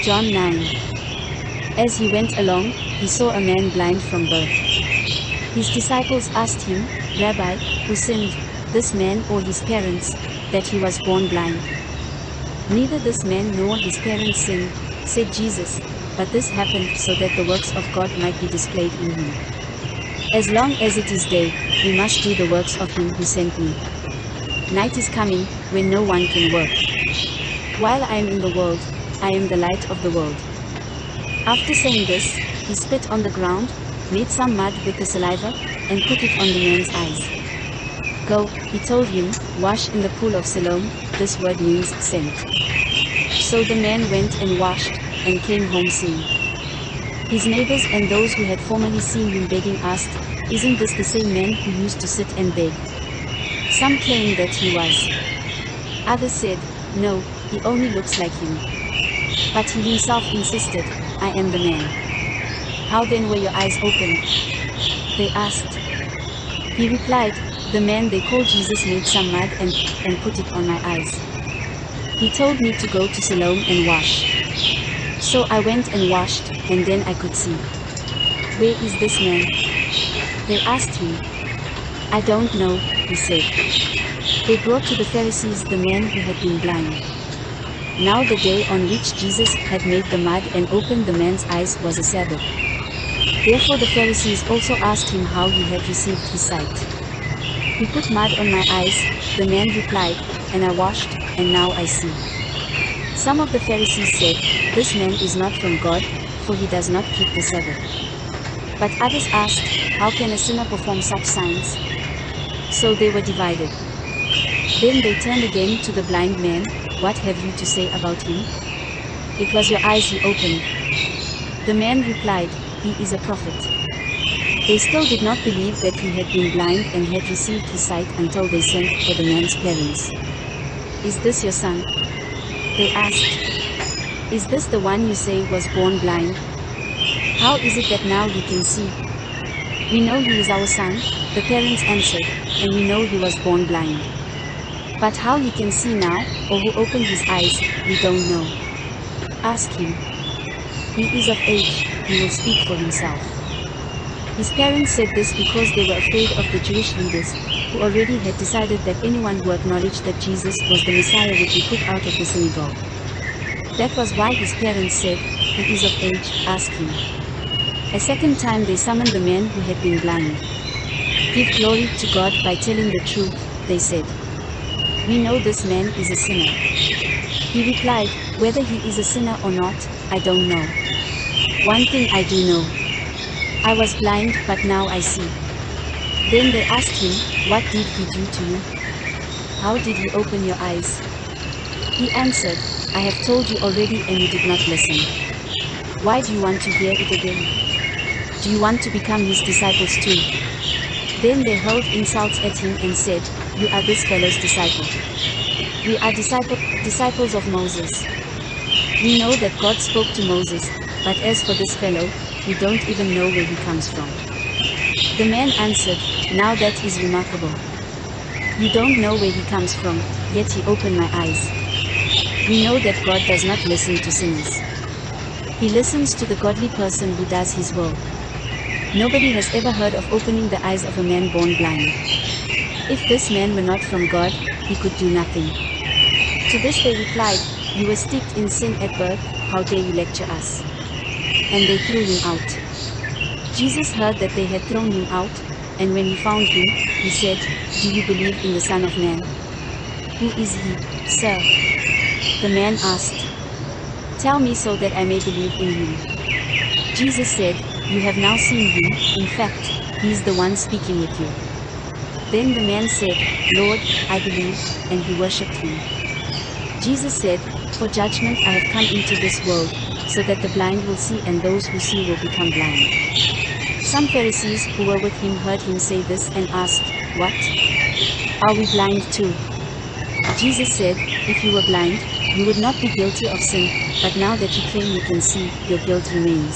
John 9. As he went along, he saw a man blind from birth. His disciples asked him, "Rabbi, who sinned, this man or his parents, that he was born blind?" "Neither this man nor his parents sinned," said Jesus, "but this happened so that the works of God might be displayed in him. As long as it is day, we must do the works of him who sent me. Night is coming, when no one can work. While I am in the world, I am the light of the world." After saying this, he spit on the ground, made some mud with the saliva, and put it on the man's eyes. "Go," he told him, "wash in the pool of Siloam," this word means sent. So the man went and washed, and came home seeing. His neighbors and those who had formerly seen him begging asked, "Isn't this the same man who used to sit and beg?" Some claimed that he was. Others said, "No, he only looks like him." But he himself insisted, "I am the man." "How then were your eyes opened?" they asked. He replied, "The man they call Jesus made some mud and put it on my eyes. He told me to go to Siloam and wash. So I went and washed, and then I could see." "Where is this man?" they asked him. "I don't know," he said. They brought to the Pharisees the man who had been blind. Now the day on which Jesus had made the mud and opened the man's eyes was a Sabbath. Therefore the Pharisees also asked him how he had received his sight. "He put mud on my eyes," the man replied, "and I washed, and now I see." Some of the Pharisees said, "This man is not from God, for he does not keep the Sabbath." But others asked, "How can a sinner perform such signs?" So they were divided. Then they turned again to the blind man. "What have you to say about him? It was your eyes he opened." The man replied, "He is a prophet." They still did not believe that he had been blind and had received his sight until they sent for the man's parents. "Is this your son?" they asked. "Is this the one you say was born blind? How is it that now he can see?" "We know he is our son," the parents answered, "and we know he was born blind. But how he can see now, or who opened his eyes, we don't know. Ask him. He is of age, he will speak for himself." His parents said this because they were afraid of the Jewish leaders, who already had decided that anyone who acknowledged that Jesus was the Messiah would be put out of the synagogue. That was why his parents said, "He is of age, ask him." A second time they summoned the man who had been blind. "Give glory to God by telling the truth," they said. "We know this man is a sinner." He replied, "Whether he is a sinner or not, I don't know. One thing I do know. I was blind, but now I see." Then they asked him, "What did he do to you? How did he open your eyes?" He answered, "I have told you already and you did not listen. Why do you want to hear it again? Do you want to become his disciples too?" Then they hurled insults at him and said, "You are this fellow's disciple. We are disciples of Moses. We know that God spoke to Moses, but as for this fellow, we don't even know where he comes from." The man answered, "Now that is remarkable. You don't know where he comes from, yet he opened my eyes. We know that God does not listen to sinners. He listens to the godly person who does his will. Nobody has ever heard of opening the eyes of a man born blind. If this man were not from God, he could do nothing." To this they replied, "You were steeped in sin at birth, how dare you lecture us?" And they threw him out. Jesus heard that they had thrown him out, and when he found him, he said, "Do you believe in the Son of Man?" "Who is he, sir?" the man asked. "Tell me so that I may believe in him." Jesus said, "You have now seen him, in fact, he is the one speaking with you." Then the man said, "Lord, I believe," and he worshipped him. Jesus said, "For judgment I have come into this world, so that the blind will see and those who see will become blind." Some Pharisees who were with him heard him say this and asked, "What? Are we blind too?" Jesus said, "If you were blind, you would not be guilty of sin, but now that you claim you can see, your guilt remains."